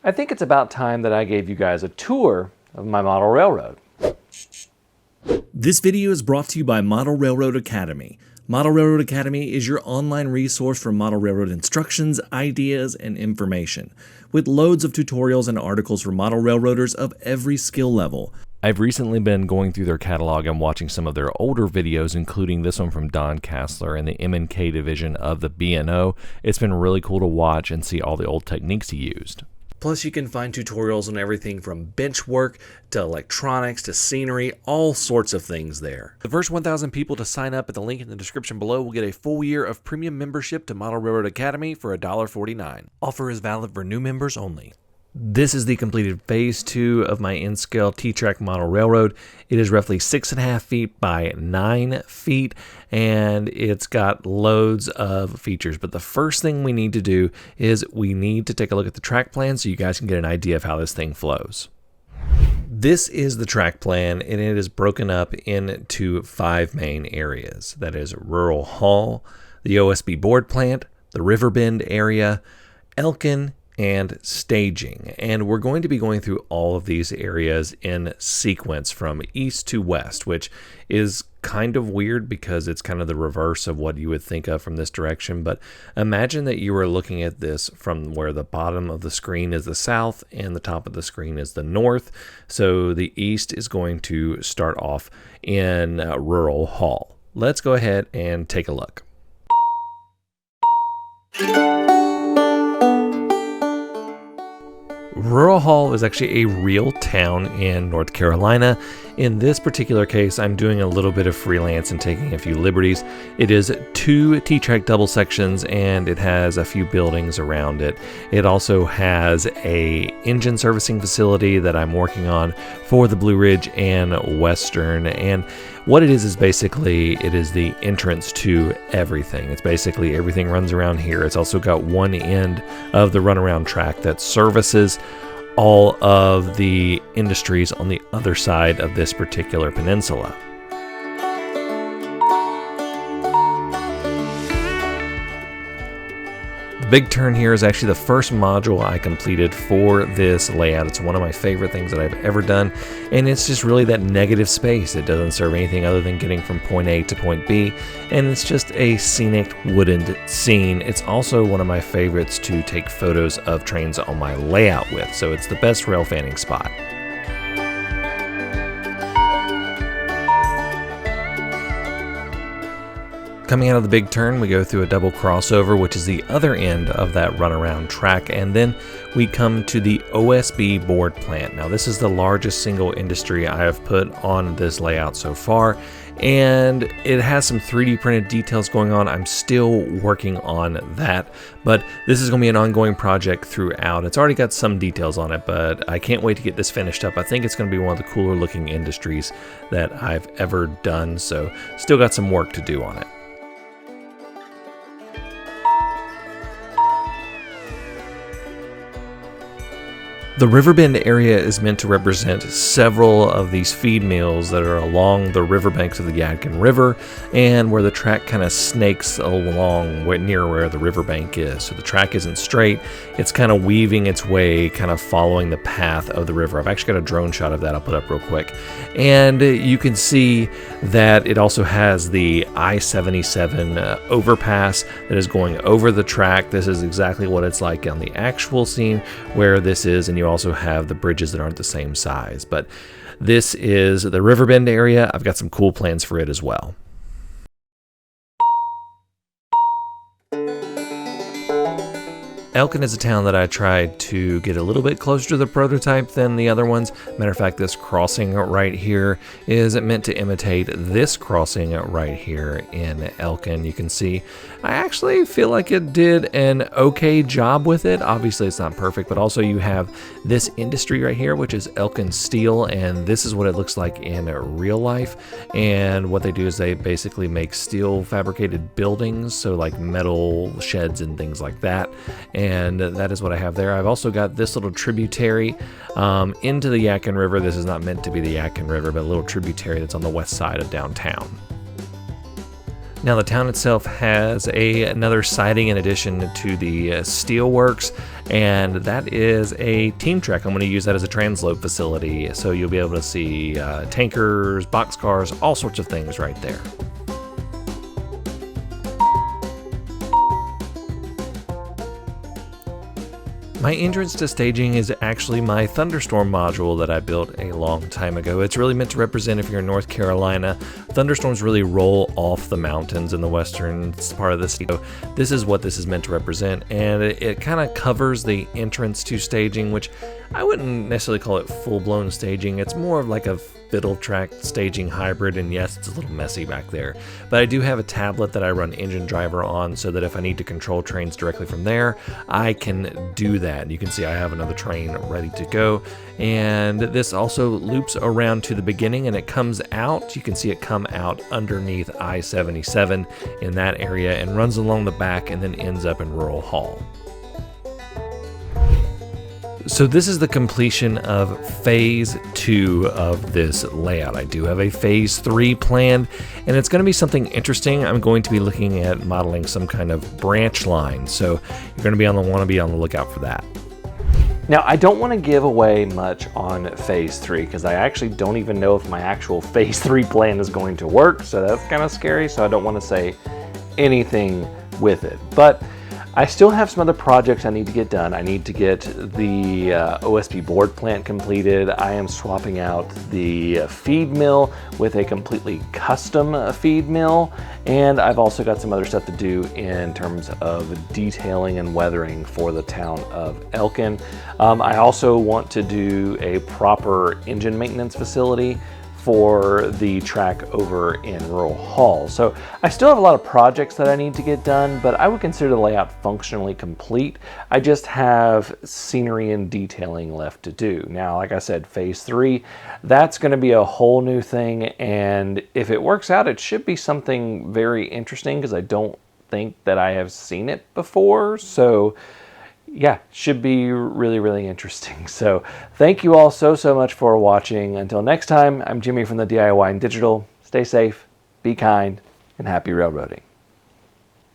I think it's about time that I gave you guys a tour of my model railroad. This video is brought to you by Model Railroad Academy. Model Railroad Academy is your online resource for model railroad instructions, ideas, and information, with loads of tutorials and articles for model railroaders of every skill level. I've recently been going through their catalog and watching some of their older videos, including this one from Don Kassler and the M&K division of the B&O. It's been really cool to watch and see all the old techniques he used. Plus, you can find tutorials on everything from bench work to electronics to scenery, all sorts of things there. The first 1,000 people to sign up at the link in the description below will get a full year of premium membership to Model Railroad Academy for $1.49. Offer is valid for new members only. This is the completed phase 2 of my N-scale T-track model railroad. It is roughly 6.5 feet by 9 feet, and it's got loads of features. But the first thing we need to do is we need to take a look at the track plan so you guys can get an idea of how this thing flows. This is the track plan, and it is broken up into 5 main areas. That is Rural Hall, the OSB board plant, the Riverbend area, Elen, and staging. And we're going to be going through all of these areas in sequence from east to west, which is kind of weird because it's kind of the reverse of what you would think of from this direction. But imagine that you were looking at this from where the bottom of the screen is the south and the top of the screen is the north. So the east is going to start off in Rural Hall. Let's go ahead and take a look. Rural Hall is actually a real town in North Carolina. In this particular case, I'm doing a little bit of freelance and taking a few liberties. It is 2 T-track double sections, and it has a few buildings around it. It also has a engine servicing facility that I'm working on for the Blue Ridge and Western. And what it is basically, it is the entrance to everything. It's basically everything runs around here. It's also got one end of the runaround track that services all of the industries on the other side of this particular peninsula. Big turn here is actually the first module I completed for this layout. It's one of my favorite things that I've ever done, and it's just really that negative space. It doesn't serve anything other than getting from point A to point B, and it's just a scenic wooden scene. It's also one of my favorites to take photos of trains on my layout with, so it's the best rail fanning spot. Coming out of the big turn, we go through a double crossover, which is the other end of that runaround track, and then we come to the OSB board plant. Now, this is the largest single industry I have put on this layout so far, and it has some 3D printed details going on. I'm still working on that, but this is going to be an ongoing project throughout. It's already got some details on it, but I can't wait to get this finished up. I think it's going to be one of the cooler looking industries that I've ever done, so still got some work to do on it. The Riverbend area is meant to represent several of these feed mills that are along the riverbanks of the Yadkin River and where the track kind of snakes along near where the riverbank is. So the track isn't straight, it's kind of weaving its way, kind of following the path of the river. I've actually got a drone shot of that I'll put up real quick. And you can see that it also has the I-77 overpass that is going over the track. This is exactly what it's like on the actual scene where this is, and you also have the bridges that aren't the same size. But this is the Riverbend area. I've got some cool plans for it as well. Elen is a town that I tried to get a little bit closer to the prototype than the other ones. Matter of fact, this crossing right here is meant to imitate this crossing right here in Elen. You can see I actually feel like it did an okay job with it. Obviously it's not perfect, but also you have this industry right here, which is Elen Steel, and this is what it looks like in real life. And what they do is they basically make steel fabricated buildings, so like metal sheds and things like that. And that is what I have there. I've also got this little tributary into the Yadkin River. This is not meant to be the Yadkin River, but a little tributary that's on the west side of downtown. Now the town itself has another siding in addition to the steelworks, and that is a team track. I'm going to use that as a transload facility, so you'll be able to see tankers, boxcars, all sorts of things right there. My entrance to staging is actually my thunderstorm module that I built a long time ago. It's really meant to represent, if you're in North Carolina, thunderstorms really roll off the mountains in the western part of the state. So this is what this is meant to represent, and it kind of covers the entrance to staging, which I wouldn't necessarily call it full-blown staging. It's more of like a fiddle track staging hybrid, and yes, it's a little messy back there. But I do have a tablet that I run Engine Driver on, so that if I need to control trains directly from there, I can do that. You can see I have another train ready to go, and this also loops around to the beginning, and it comes out. You can see it come out underneath I-77 in that area and runs along the back and then ends up in Rural Hall. So this is the completion of phase 2 of this layout. I do have a phase 3 planned, and it's going to be something interesting. I'm going to be looking at modeling some kind of branch line, so you're going to want to be on the lookout for that. Now, I don't want to give away much on phase 3 because I actually don't even know if my actual phase 3 plan is going to work, so that's kind of scary, so I don't want to say anything with it. But I still have some other projects I need to get done. I need to get the OSB board plant completed. I am swapping out the feed mill with a completely custom feed mill, and I've also got some other stuff to do in terms of detailing and weathering for the town of Elen. I also want to do a proper engine maintenance facility for the track over in Rural Hall. So I still have a lot of projects that I need to get done, but I would consider the layout functionally complete. I just have scenery and detailing left to do. Now, like I said, phase 3, that's going to be a whole new thing, and if it works out, it should be something very interesting because I don't think that I have seen it before. So yeah, should be really, really interesting. So thank you all so much for watching. Until next time, I'm Jimmy from the DIY and Digital. Stay safe, be kind, and happy railroading.